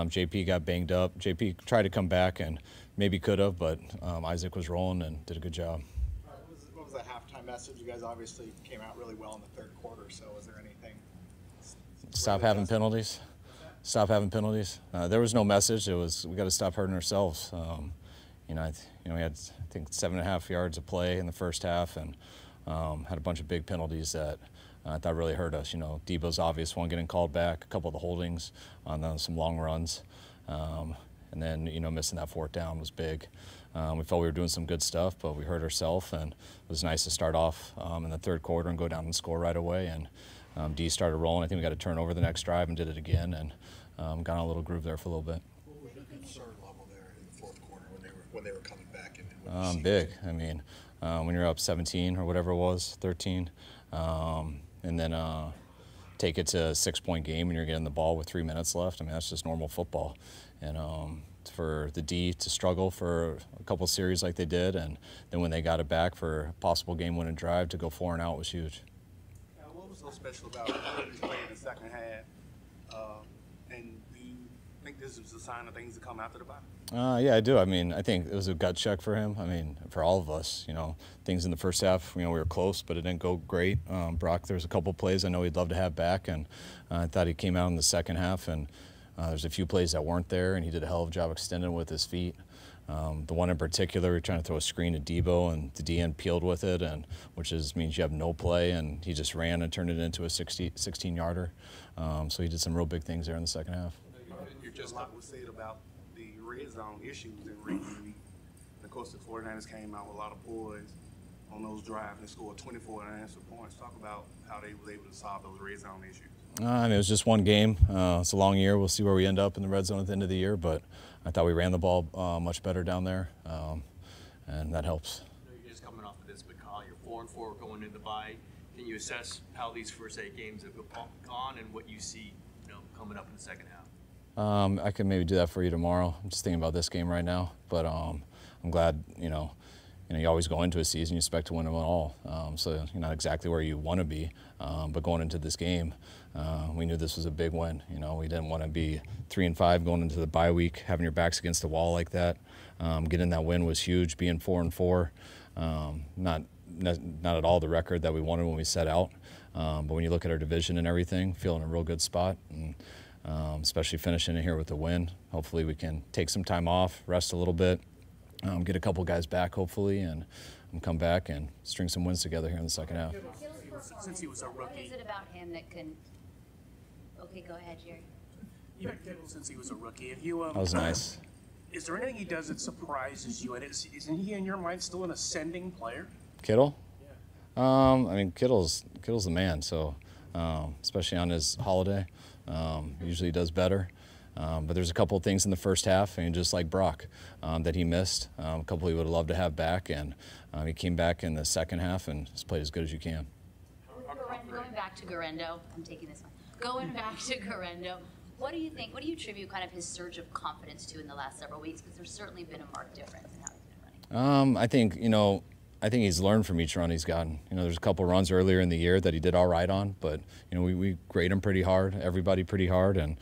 JP got banged up. JP tried to come back and maybe could have, but Isaac was rolling and did a good job. What was the halftime message? You guys obviously came out really well in the third quarter, so was there anything? Stop having penalties. Stop having penalties. There was no message. It was we got to stop hurting ourselves. We had I think 7.5 yards of play in the first half, and had a bunch of big penalties that I thought really hurt us. Debo's obvious one getting called back, a couple of the holdings on some long runs, and then missing that fourth down was big. We felt we were doing some good stuff, but we hurt ourselves, and it was nice to start off in the third quarter and go down and score right away. And D started rolling. I think we got a turnover the next drive and did it again, and got on a little groove there for a little bit. What was your concern level there in the fourth quarter when they were coming back? Big. I mean, when you're up 17 or whatever it was, 13, and then take it to a 6-point game and you're getting the ball with 3 minutes left. I mean, that's just normal football. And for the D to struggle for a couple series like they did, and then when they got it back for a possible game-winning drive to go 4 and out was huge. What was so special about Kirby's play in the second half? And do you think this was a sign of things to come after the bye? Yeah, I do. I mean, I think it was a gut check for him. I mean, for all of us, things in the first half, we were close, but it didn't go great. Brock, there was a couple plays I know he'd love to have back, and I thought he came out in the second half, and there's a few plays that weren't there, and he did a hell of a job extending with his feet. The one in particular, we were trying to throw a screen at Debo, and the DN peeled with it, which means you have no play, and he just ran and turned it into a 16-yarder. So he did some real big things there in the second half. You're just like we said about the red zone issues in recent weeks. And of course, the 49ers came out with a lot of poise on those drives and scored 24 unanswered points. Talk about how they were able to solve those red zone issues. I mean, it was just one game. It's a long year. We'll see where we end up in the red zone at the end of the year, but I thought we ran the ball much better down there, and that helps. You're just coming off of this, but Kyle, you're 4-4 going into the bye. Can you assess how these first 8 games have gone and what you see, coming up in the second half? I can maybe do that for you tomorrow. I'm just thinking about this game right now, but I'm glad, you always go into a season, you expect to win them all. So you're not exactly where you want to be, but going into this game, we knew this was a big win. We didn't want to be 3-5 going into the bye week, having your backs against the wall like that. Getting that win was huge. Being 4-4, not at all the record that we wanted when we set out. But when you look at our division and everything, feeling a real good spot, and especially finishing it here with a win. Hopefully we can take some time off, rest a little bit, get a couple guys back hopefully, and come back and string some wins together here in the second half. Since he was a rookie. What is it about him that can? Okay, go ahead, Jerry. Since he was a rookie, if you that was nice. Is there anything he does that surprises you? And isn't he in your mind still an ascending player? Kittle? Yeah. I mean, Kittle's the man. So especially on his holiday, usually does better. But there's a couple of things in the first half, and just like Brock, that he missed. A couple he would have loved to have back, and he came back in the second half and just played as good as you can. Going back to Garendo, I'm taking this one. Going back to Garendo, what do you think? What do you attribute kind of his surge of confidence to in the last several weeks? Because there's certainly been a marked difference in how he's been running. I think he's learned from each run he's gotten. There's a couple runs earlier in the year that he did all right on, but we grade him pretty hard, everybody pretty hard, and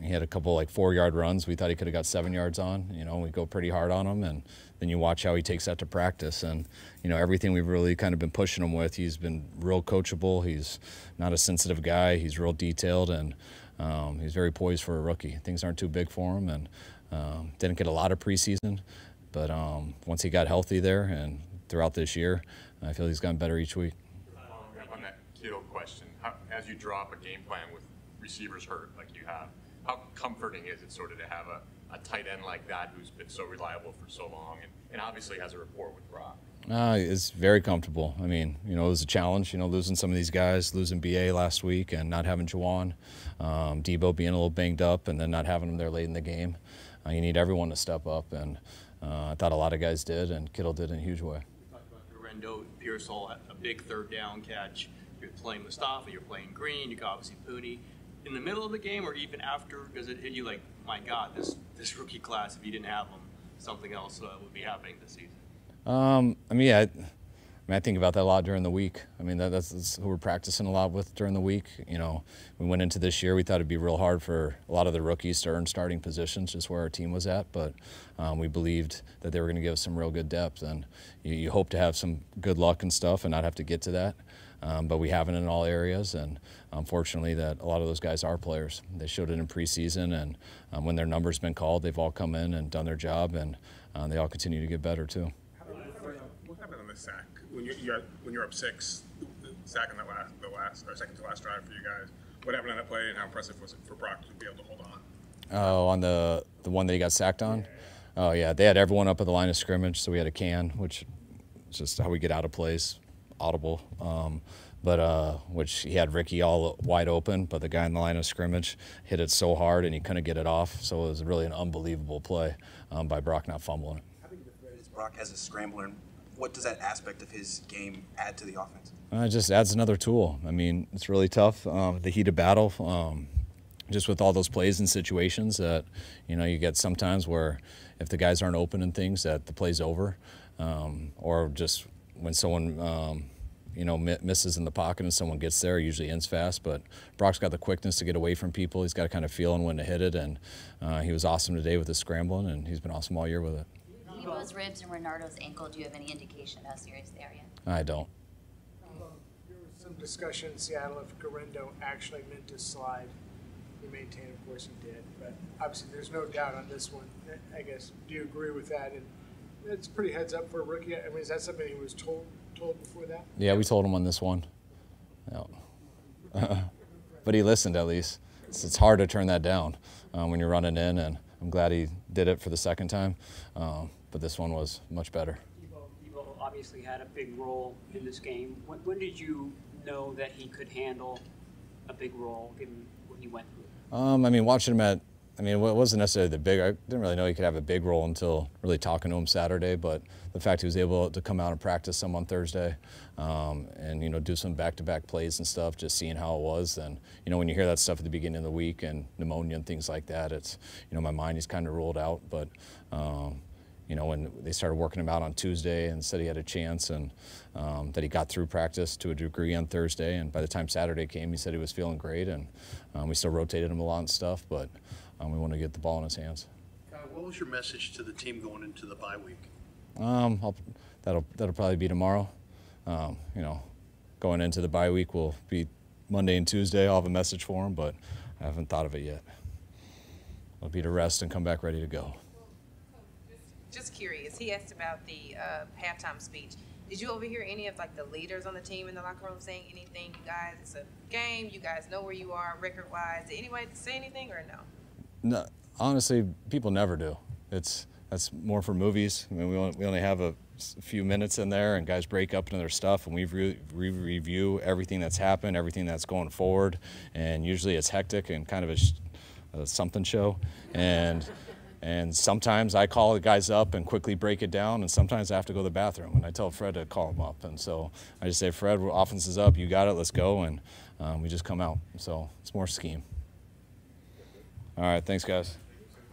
he had a couple 4-yard runs we thought he could have got 7 yards on. We go pretty hard on him, and then you watch how he takes that to practice. And everything we've really kind of been pushing him with, he's been real coachable. He's not a sensitive guy. He's real detailed, and he's very poised for a rookie. Things aren't too big for him, and didn't get a lot of preseason, but once he got healthy there and throughout this year, I feel he's gotten better each week. Following up on that Kittle question, as you draw up a game plan with receivers hurt like you have, how comforting is it sort of to have a tight end like that who's been so reliable for so long and obviously has a rapport with Brock? It's very comfortable. I mean, it was a challenge, losing some of these guys, losing BA last week and not having Juwan, Debo being a little banged up and then not having him there late in the game. You need everyone to step up, and I thought a lot of guys did, and Kittle did in a huge way. You talked about Garendo, Pearsall, a big third down catch. You're playing Mustafa, you're playing Green, you got obviously Pooney. In the middle of the game or even after, does it hit you like, my God, this rookie class, if you didn't have them, something else would be happening this season? I mean, yeah, mean, I think about that a lot during the week. I mean, that's who we're practicing a lot with during the week. You know, we went into this year, we thought it'd be real hard for a lot of the rookies to earn starting positions, just where our team was at. But we believed that they were going to give us some real good depth, and you hope to have some good luck and stuff and not have to get to that. But we haven't in all areas, and unfortunately that a lot of those guys are players. They showed it in preseason, and when their number's been called, they've all come in and done their job, and they all continue to get better too. What happened on the sack? When you're up 6, the sack on the last or second to last drive for you guys, what happened on that play, and how impressive was it for Brock to be able to hold on? Oh, on the one that he got sacked on? Oh yeah, they had everyone up at the line of scrimmage, so we had a can, which is just how we get out of plays, audible. Which he had Ricky all wide open, but the guy in the line of scrimmage hit it so hard and he couldn't get it off. So it was really an unbelievable play by Brock not fumbling it. How big of a threat is Brock as a scrambler, and what does that aspect of his game add to the offense? It just adds another tool. I mean, it's really tough, the heat of battle, just with all those plays and situations that, you know, you get sometimes where if the guys aren't open and things that the play's over, or just when someone you know, misses in the pocket and someone gets there, it usually ends fast. But Brock's got the quickness to get away from people. He's got a kind of feeling when to hit it, and he was awesome today with his scrambling, and he's been awesome all year with it. Debo's ribs and Renardo's ankle, do you have any indication of how serious they are yet? I don't. There was some discussion in Seattle if Garendo actually meant to slide. He maintained, of course he did, but obviously there's no doubt on this one. I guess, do you agree with that? And it's pretty heads up for a rookie. I mean, is that something he was told before that? Yeah, we told him on this one. No. But he listened at least. It's hard to turn that down when you're running in, and I'm glad he did it for the second time. But this one was much better. Debo obviously had a big role in this game. When did you know that he could handle a big role given what he went through? I mean, watching him it wasn't necessarily the big. I didn't really know he could have a big role until really talking to him Saturday. But the fact he was able to come out and practice some on Thursday, and you know, do some back-to-back plays and stuff, just seeing how it was. And you know, when you hear that stuff at the beginning of the week and pneumonia and things like that, it's, you know, my mind is kind of ruled out. But you know, when they started working him out on Tuesday and said he had a chance, and that he got through practice to a degree on Thursday, and by the time Saturday came, he said he was feeling great, and we still rotated him a lot and stuff, but we want to get the ball in his hands. What was your message to the team going into the bye week? That'll probably be tomorrow. You know, going into the bye week will be Monday and Tuesday. I'll have a message for him, but I haven't thought of it yet. It'll be to rest and come back ready to go. Just curious, he asked about the halftime speech. Did you overhear any of like the leaders on the team in the locker room saying anything? You guys, it's a game. You guys know where you are record-wise. Did anybody say anything or no? No, honestly, people never do. That's more for movies. I mean, we only have a few minutes in there, and guys break up into their stuff, and we review everything that's happened, everything that's going forward, and usually it's hectic and kind of a something show, and sometimes I call the guys up and quickly break it down, and sometimes I have to go to the bathroom, and I tell Fred to call them up, and so I just say, Fred, offense is up, you got it, let's go, and we just come out. So it's more scheme. All right, thanks, guys.